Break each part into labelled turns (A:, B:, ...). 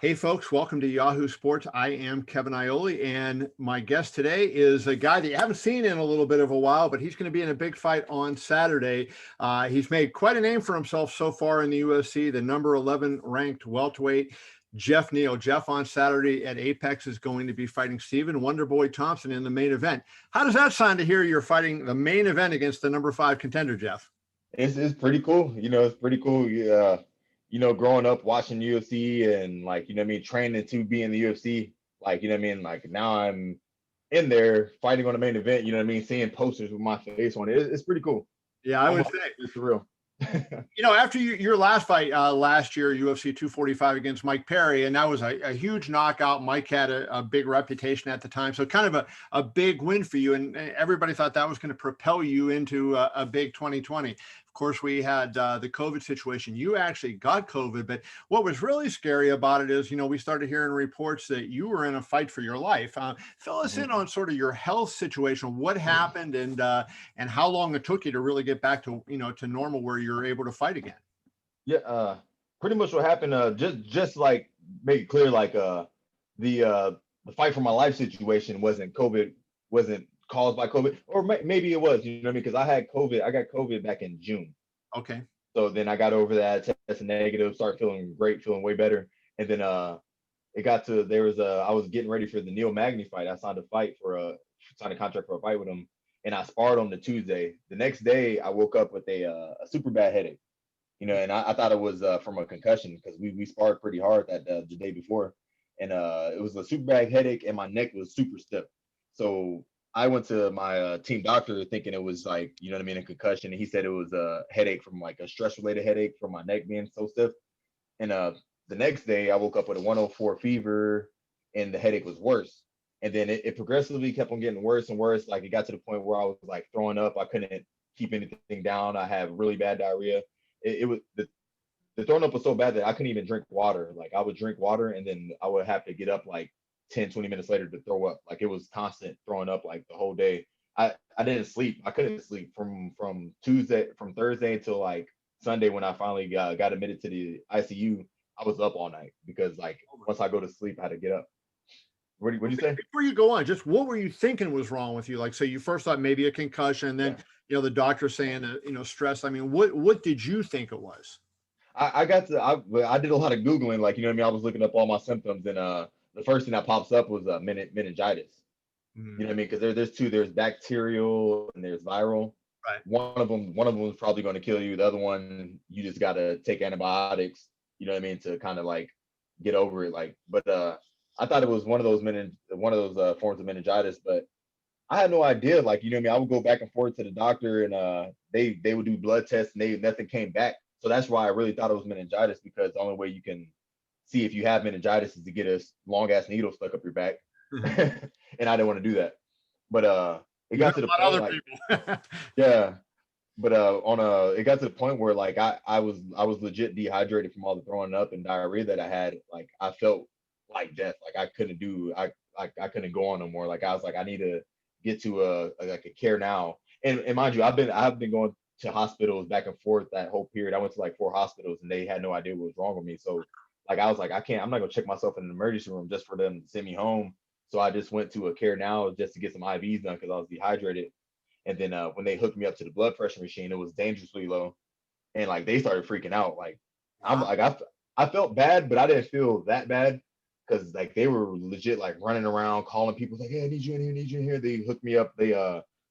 A: Hey folks, welcome to Yahoo Sports. I am Kevin Ioli, and my guest today is a guy that you haven't seen in a little bit of a while, but he's going to be in a big fight on Saturday. He's made quite a name for himself so far in the UFC, the number 11 ranked welterweight, Geoff Neal. Geoff on Saturday at Apex is going to be fighting Stephen Wonderboy Thompson in the main event. How does that sound to hear you're fighting the main event against the number 5 contender, Geoff?
B: It's pretty cool. It's pretty cool. Yeah. Growing up watching UFC and training to be in the UFC, like now I'm in there fighting on the main event, seeing posters with my face on it. It's pretty cool.
A: Yeah, I would say
B: it's real.
A: After your last fight last year, UFC 245 against Mike Perry, and that was a huge knockout. Mike had a big reputation at the time, so kind of a big win for you, and everybody thought that was going to propel you into a big 2020. Of course, we had the COVID situation. You actually got COVID, but what was really scary about it is, we started hearing reports that you were in a fight for your life. Fill us in on sort of your health situation, what happened, and how long it took you to really get back to, to normal where you're able to fight again.
B: Yeah, pretty much what happened. Just like make it clear, like the fight for my life situation wasn't caused by COVID, or maybe it was, because I had COVID. I got COVID back in June.
A: Okay.
B: So then I got over that, tested negative, started feeling great, feeling way better. And then it got to I was getting ready for the Neil Magny fight. I signed a contract for a fight with him, and I sparred on the Tuesday. The next day, I woke up with a super bad headache. And I thought it was from a concussion because we sparred pretty hard the day before, and it was a super bad headache, and my neck was super stiff. So I went to my team doctor thinking it was like, a concussion. And he said it was a headache from like a stress related headache from my neck being so stiff. And the next day I woke up with a 104 fever and the headache was worse. And then it progressively kept on getting worse and worse. Like it got to the point where I was like throwing up. I couldn't keep anything down. I had really bad diarrhea. It was the throwing up was so bad that I couldn't even drink water. Like I would drink water and then I would have to get up like 10, 20 minutes later to throw up. Like it was constant throwing up like the whole day. I didn't sleep. I couldn't sleep from Thursday until like Sunday when I finally got admitted to the ICU. I was up all night because like once I go to sleep, I had to get up. What do you say?
A: Before you go on, just what were you thinking was wrong with you? Like, so you first thought maybe a concussion, and then the doctor saying stress. I mean, what did you think it was?
B: I did a lot of Googling, like I was looking up all my symptoms, and the first thing that pops up was meningitis. Because there's two. There's bacterial and there's viral.
A: Right.
B: One of them is probably going to kill you. The other one, you just got to take antibiotics. To kind of like get over it. Like, but I thought it was one of those forms of meningitis, but I had no idea. Like, I would go back and forth to the doctor, and they would do blood tests, and nothing came back. So that's why I really thought it was meningitis, because the only way you can see if you have meningitis is to get a long ass needle stuck up your back. And I didn't want to do that. But it got to the point like, yeah. But it got to the point where like I was legit dehydrated from all the throwing up and diarrhea that I had. Like I felt like death. Like I couldn't go on no more. Like I was like, I need to get to a care now. And mind you, I've been going to hospitals back and forth that whole period. I went to like 4 hospitals and they had no idea what was wrong with me. So like I was like, I'm not gonna check myself in an emergency room just for them to send me home. So I just went to a care now just to get some IVs done because I was dehydrated. And then when they hooked me up to the blood pressure machine, it was dangerously low, and like they started freaking out. Like I'm like I felt bad, but I didn't feel that bad because like they were legit like running around calling people like, hey, I need you in here, need you in here. They hooked me up. They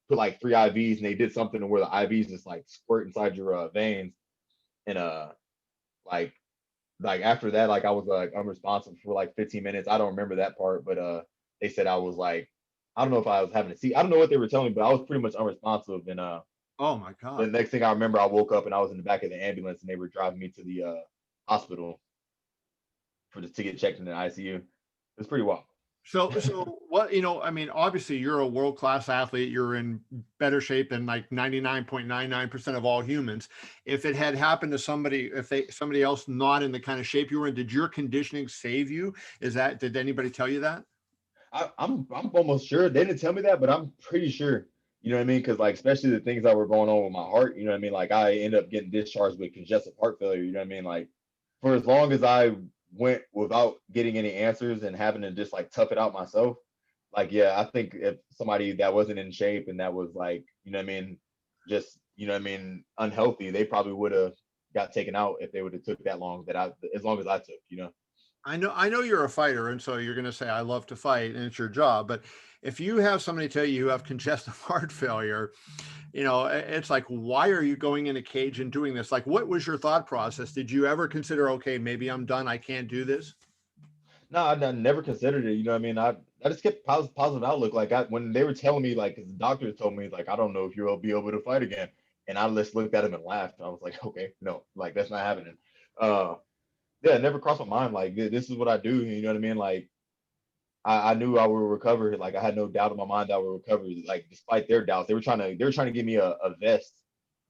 B: put like 3 IVs and they did something where the IVs just like squirt inside your veins. And like after that, like I was like unresponsive for like 15 minutes. I don't remember that part, but they said I was like, I don't know if I was having a seat. I don't know what they were telling me, but I was pretty much unresponsive. And
A: oh my God.
B: The next thing I remember, I woke up and I was in the back of the ambulance and they were driving me to the hospital to get checked in the ICU. It was pretty wild.
A: So what, I mean, obviously you're a world-class athlete. You're in better shape than like 99.99% of all humans. If it had happened to somebody else not in the kind of shape you were in, did your conditioning save you? Did anybody tell you that?
B: I'm almost sure. They didn't tell me that, but I'm pretty sure. You know what I mean? Because like especially the things that were going on with my heart, you know what I mean? Like I ended up getting discharged with congestive heart failure. You know what I mean? Like for as long as I went without getting any answers and having to just like tough it out myself, like, yeah, I think if somebody that wasn't in shape and that was like, you know what I mean, just, you know what I mean, unhealthy, they probably would have got taken out if they would have took that long, as long as I took, you know.
A: I know you're a fighter, and so you're going to say, I love to fight, and it's your job. But if you have somebody tell you have congestive heart failure, it's like, why are you going in a cage and doing this? Like, what was your thought process? Did you ever consider, okay, maybe I'm done, I can't do this?
B: No, I never considered it. You know what I mean? I just kept positive outlook. Like when they were telling me, like, 'cause the doctor told me, like, I don't know if you'll be able to fight again. And I just looked at him and laughed. I was like, okay, no, like that's not happening. Uh, yeah, it never crossed my mind. Like this is what I do. You know what I mean? Like I knew I would recover. Like I had no doubt in my mind that I would recover. Like despite their doubts, they were trying to give me a vest,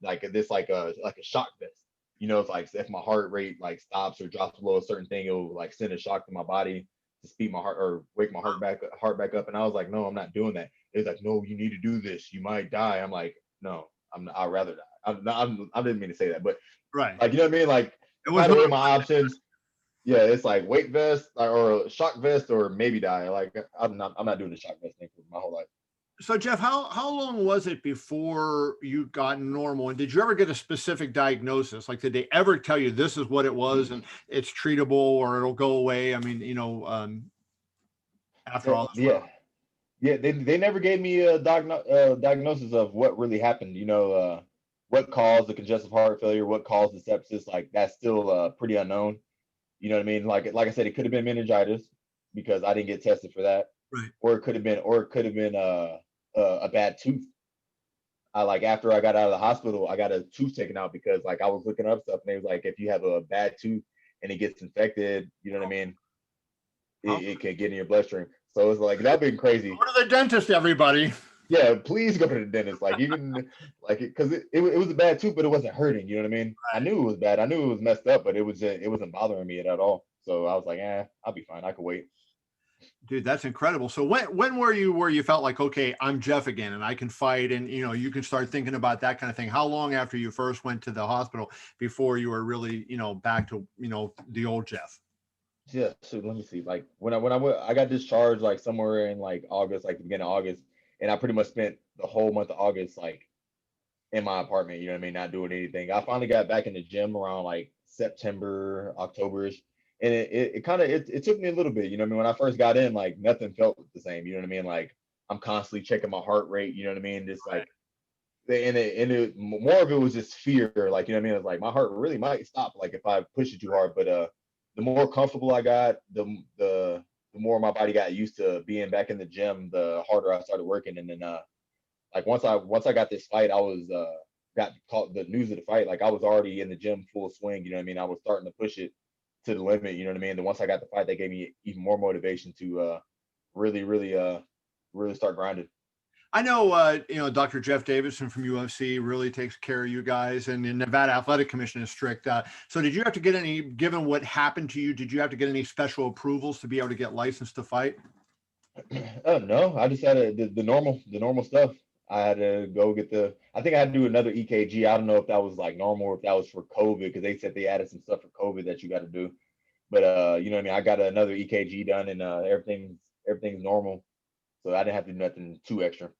B: like this, like a shock vest. You know, it's like if my heart rate like stops or drops below a certain thing, it will like send a shock to my body to speed my heart or wake my heart back up. And I was like, no, I'm not doing that. It's like, no, you need to do this. You might die. I'm like, no, I'd rather die. I didn't mean to say that, but
A: Right.
B: like, you know what I mean? Like
A: It
B: if I
A: was
B: had to
A: not.
B: weigh my options, yeah, it's like weight vest or a shock vest or maybe die. Like I'm not doing the shock vest thing for my whole life.
A: So Jeff, how long was it before you got normal? And did you ever get a specific diagnosis? Like, did they ever tell you this is what it was and it's treatable or it'll go away? I mean, after
B: Yeah,
A: all this went
B: yeah, yeah. They never gave me a diagnosis of what really happened. You know, what caused the congestive heart failure, what caused the sepsis. Like that's still pretty unknown. You know what I mean? Like I said, it could have been meningitis because I didn't get tested for that,
A: on, right?
B: or it could have been a bad tooth. I like after I got out of the hospital, I got a tooth taken out because like I was looking up stuff and they was like, if you have a bad tooth and it gets infected, you know what I mean?
A: Oh,
B: It can get in your bloodstream. So it's like that been crazy.
A: go to the dentist, everybody.
B: Yeah, please go to the dentist. Like even like because it was a bad tooth, but it wasn't hurting. You know what I mean? I knew it was bad. I knew it was messed up, but it wasn't bothering me at all. So I was like, I'll be fine. I could wait.
A: Dude, that's incredible. So when were you where you felt like, okay, I'm Jeff again and I can fight and you can start thinking about that kind of thing? How long after you first went to the hospital before you were really, back to, the old Jeff?
B: Yeah, so let me see. Like when I went, I got discharged like somewhere in like August, like the beginning of August, and I pretty much spent the whole month of August like in my apartment. You know what I mean? Not doing anything. I finally got back in the gym around like September, Octoberish, and it kind of it took me a little bit. You know what I mean? When I first got in, like nothing felt the same. You know what I mean? Like I'm constantly checking my heart rate. You know what I mean? Just like more of it was just fear. Like you know what I mean? It's like my heart really might stop. Like if I push it too hard, but the more comfortable I got, the more my body got used to being back in the gym, the harder I started working. And then like once I got this fight, I was got caught the news of the fight. Like I was already in the gym full swing. You know what I mean? I was starting to push it to the limit. You know what I mean? Then once I got the fight, that gave me even more motivation to really, really, really start grinding.
A: I know, Dr. Jeff Davidson from UFC really takes care of you guys, and the Nevada Athletic Commission is strict. So, did you have to get given what happened to you, did you have to get any special approvals to be able to get licensed to fight?
B: No, I just had the normal stuff. I had to go get I think I had to do another EKG. I don't know if that was like normal or if that was for COVID because they said they added some stuff for COVID that you got to do. But you know what I mean. I got another EKG done and everything's normal, so I didn't have to do nothing too extra.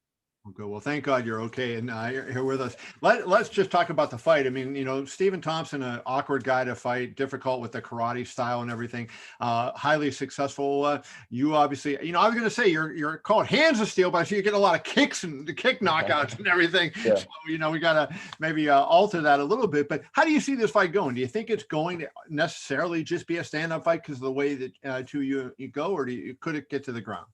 A: Okay, well, thank God you're okay and you're here with us. Let's just talk about the fight. I mean, Stephen Thompson, an awkward guy to fight, difficult with the karate style and everything, highly successful. You obviously, I was going to say you're called hands of steel, but I see you get a lot of kicks and the kick knockouts and everything.
B: Yeah.
A: So, we got to maybe alter that a little bit. But how do you see this fight going? Do you think it's going to necessarily just be a stand-up fight because of the way that you go, or could it get to the ground?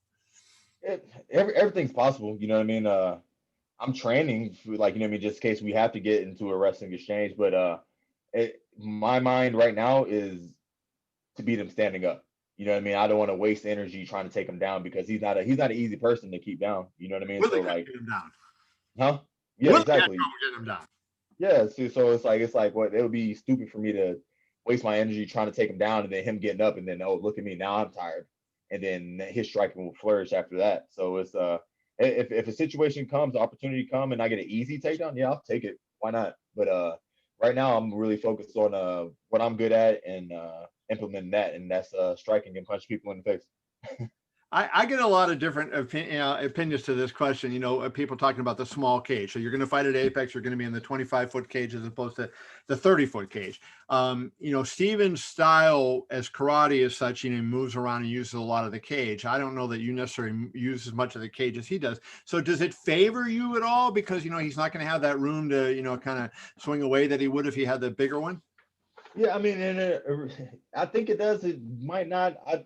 B: Everything's possible. You know what I mean? I'm training for, like, you know what I mean, just in case we have to get into a wrestling exchange. But my mind right now is to beat him standing up. You know what I mean? I don't want to waste energy trying to take him down because he's not an easy person to keep down. You know what I mean?
A: Really
B: So
A: couldn't
B: like,
A: get him down.
B: huh? Yeah,
A: Really had
B: exactly.
A: trouble getting him down.
B: Yeah. So it's like what it would be stupid for me to waste my energy trying to take him down and then him getting up and then, oh, look at me now, I'm tired, and then his striking will flourish after that. So it's if a situation comes, opportunity come, and I get an easy takedown, yeah, I'll take it. Why not? But right now I'm really focused on what I'm good at and implementing that, and that's striking and punch people in the face.
A: I get a lot of different opinions to this question. People talking about the small cage. So you're going to fight at Apex. You're going to be in the 25-foot cage as opposed to the 30-foot cage. Steven's style as karate is such, he moves around and uses a lot of the cage. I don't know that you necessarily use as much of the cage as he does. So does it favor you at all? Because, he's not going to have that room to, kind of swing away that he would if he had the bigger one.
B: Yeah, I mean, I think it does. It might not. I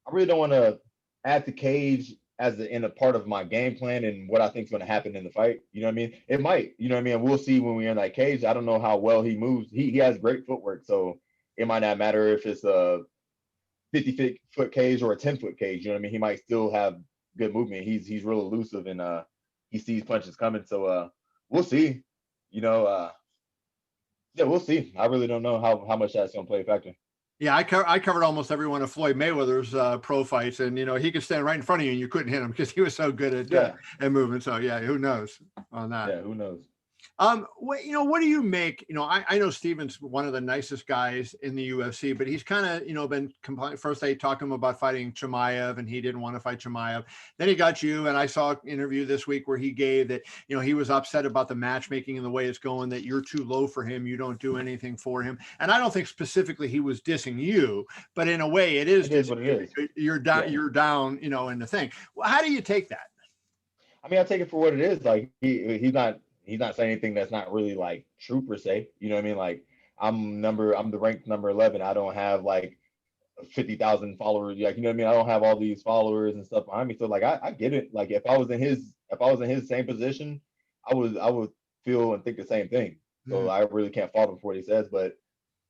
B: really don't want to add the cage in a part of my game plan and what I think is going to happen in the fight. You know what I mean? It might. You know what I mean? We'll see when we're in that cage. I don't know how well he moves. He has great footwork, so it might not matter if it's a 50-foot cage or a 10-foot cage. You know what I mean? He might still have good movement. He's real elusive and he sees punches coming. So we'll see. Yeah, we'll see. I really don't know how much that's going to play a factor.
A: Yeah, I covered almost every one of Floyd Mayweather's pro fights, and he could stand right in front of you and you couldn't hit him because he was so good at movement. So yeah, who knows on that?
B: Yeah, who knows?
A: What do you make? I know Steven's one of the nicest guys in the UFC, but he's kind of, been complaining. First, they talked to him about fighting Chimaev, and he didn't want to fight Chimaev. Then he got you, and I saw an interview this week where he gave that, he was upset about the matchmaking and the way it's going, that you're too low for him. You don't do anything for him. And I don't think specifically he was dissing you, but in a way it is
B: what it is.
A: You're down, you're down, in the thing. Well, how do you take that?
B: I mean, I take it for what it is. Like he's not saying anything that's not really like true per se. You know what I mean? Like I'm the ranked number 11. I don't have like 50,000 followers. Like, you know what I mean? I don't have all these followers and stuff behind me. So like I get it. Like if I was in his same position, I would feel and think the same thing. So I really can't fault him for what he says, but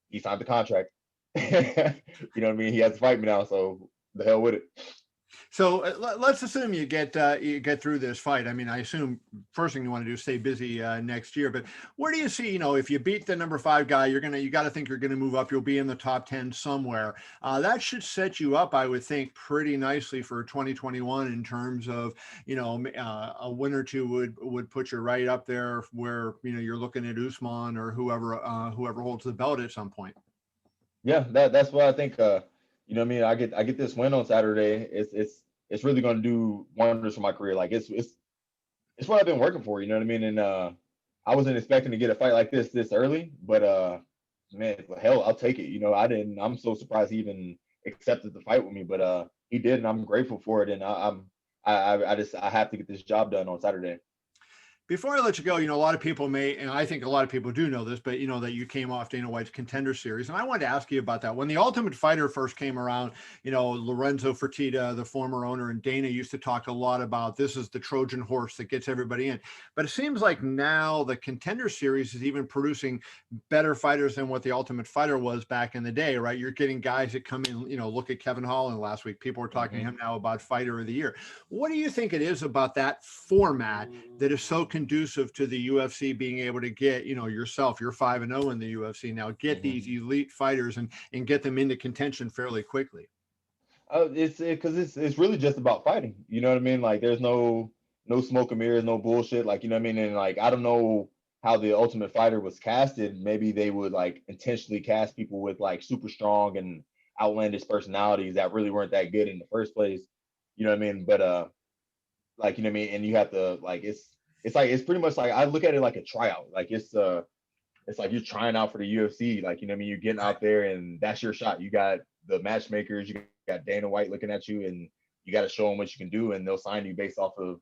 B: he signed the contract. You know what I mean? He has to fight me now, so the hell with it.
A: So let's assume you get through this fight. I mean, I assume first thing you want to do is stay busy next year. But where do you see, if you beat the number 5 guy, you got to think you're going to move up. You'll be in the top 10 somewhere. That should set you up, I would think, pretty nicely for 2021 in terms of, a win or two would put you right up there where you're looking at Usman or whoever holds the belt at some point.
B: Yeah, that's what I think. You know what I mean? I get this win on Saturday. It's really going to do wonders for my career. Like it's what I've been working for. You know what I mean? And I wasn't expecting to get a fight like this early, but man, hell, I'll take it. I'm so surprised he even accepted the fight with me, but he did, and I'm grateful for it. And I have to get this job done on Saturday.
A: Before I let you go, a lot of people may, and I think a lot of people do know this, but that you came off Dana White's Contender Series. And I wanted to ask you about that. When the Ultimate Fighter first came around, Lorenzo Fertitta, the former owner, and Dana used to talk a lot about this is the Trojan horse that gets everybody in. But it seems like now the Contender Series is even producing better fighters than what the Ultimate Fighter was back in the day, right? You're getting guys that come in, look at Kevin Holland last week. People were talking to him now about Fighter of the Year. What do you think it is about that format that is so conducive to the UFC being able to get, yourself, you're 5-0 in the UFC now, get these elite fighters and get them into contention fairly quickly?
B: It's really just about fighting. You know what I mean? Like there's no smoke and mirrors, no bullshit. Like, you know what I mean? And like, I don't know how the Ultimate Fighter was casted. Maybe they would like intentionally cast people with like super strong and outlandish personalities that really weren't that good in the first place. You know what I mean? But like, you know what I mean? And you have to like, it's pretty much like I look at it like a tryout. Like it's like you're trying out for the UFC. Like, you know what I mean? You're getting out there and that's your shot. You got the matchmakers, you got Dana White looking at you, and you got to show them what you can do, and they'll sign you based off of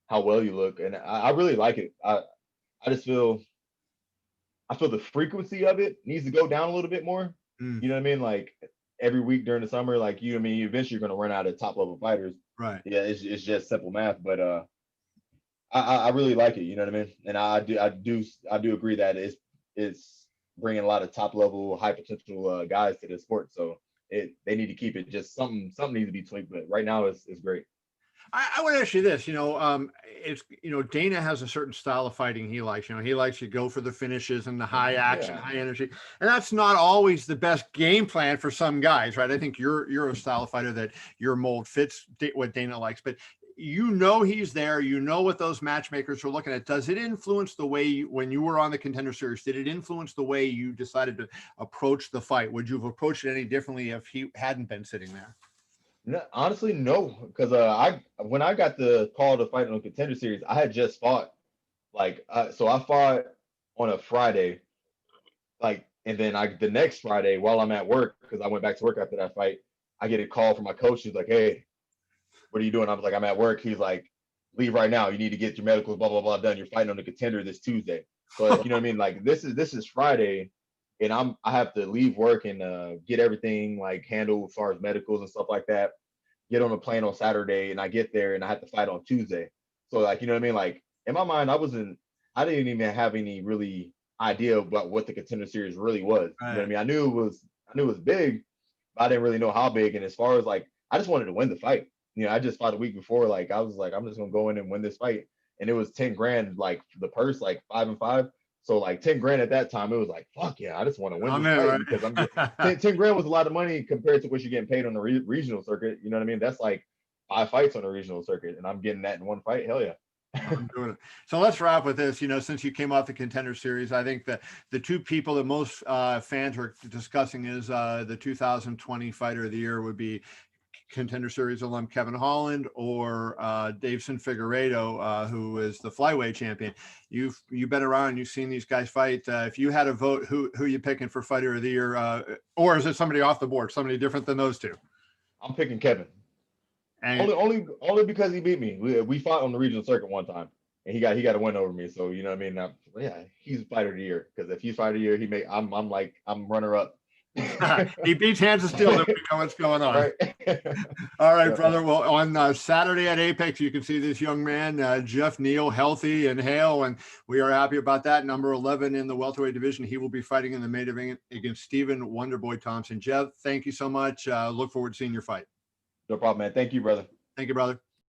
B: how well you look. And I really like it. I just feel the frequency of it needs to go down a little bit more. You know what I mean? Like every week during the summer, like, you know what I mean? Eventually you're going to run out of top level fighters.
A: Right.
B: Yeah. It's just simple math, but I really like it. You know what I mean? And I do agree that it's bringing a lot of top level, high potential guys to the sport. So they need to keep it. Just something needs to be tweaked. But right now it's great.
A: I want to ask you this, it's, Dana has a certain style of fighting he likes. He likes to go for the finishes and the high action, high energy. And that's not always the best game plan for some guys, right? I think you're a style of fighter that your mold fits what Dana likes. But you know he's there, you know what those matchmakers are looking at. Does it influence the way when you were on the Contender Series, did it influence the way you decided to approach the fight? Would you have approached it any differently if he hadn't been sitting there?
B: No, honestly, no, because when I got the call to fight on the Contender Series, I had just fought. Like, so I fought on a Friday, like, and then the next Friday while I'm at work, because I went back to work after that fight, I get a call from my coach. He's like, "Hey, what are you doing?" I was like, "I'm at work." He's like, "Leave right now. You need to get your medicals, blah blah blah, done. You're fighting on the Contender this Tuesday." So like, you know what I mean? Like this is Friday, and I have to leave work and get everything like handled as far as medicals and stuff like that. Get on a plane on Saturday, and I get there and I have to fight on Tuesday. So like, you know what I mean? Like in my mind, I didn't even have any really idea about what the Contender Series really was. You know what I mean? I knew it was big, but I didn't really know how big. And as far as like, I just wanted to win the fight. You know, I just fought a week before. Like I was like, I'm just gonna go in and win this fight. And it was 10 grand, like the purse, like 5-5. So like 10 grand at that time, it was like, fuck yeah, I just want to win this fight, because I'm getting 10 grand was a lot of money compared to what you're getting paid on the regional circuit. You know what I mean? That's like 5 fights on the regional circuit, and I'm getting that in one fight. Hell yeah.
A: I'm doing it. So let's wrap with this. You know, since you came off the Contender Series, I think that the two people that most fans are discussing is the 2020 Fighter of the Year would be Contender Series alum Kevin Holland or Davison Figueiredo, who is the flyweight champion. You've been around, you've seen these guys fight. If you had a vote, who are you picking for Fighter of the Year? Or is it somebody off the board, somebody different than those two?
B: I'm picking Kevin. And only because he beat me. We fought on the regional circuit one time, and he got a win over me. So you know what I mean. Yeah, he's Fighter of the Year, because if he's Fighter of the Year, I'm runner up.
A: He beats hands of steel. Then we know what's going on. Right. All right, brother. Well, on Saturday at Apex, you can see this young man, Geoff Neal, healthy and hale, and we are happy about that. Number 11 in the welterweight division. He will be fighting in the main event against Stephen Wonderboy Thompson. Geoff, thank you so much. Look forward to seeing your fight.
B: No problem, man. Thank you, brother.
A: Thank you, brother.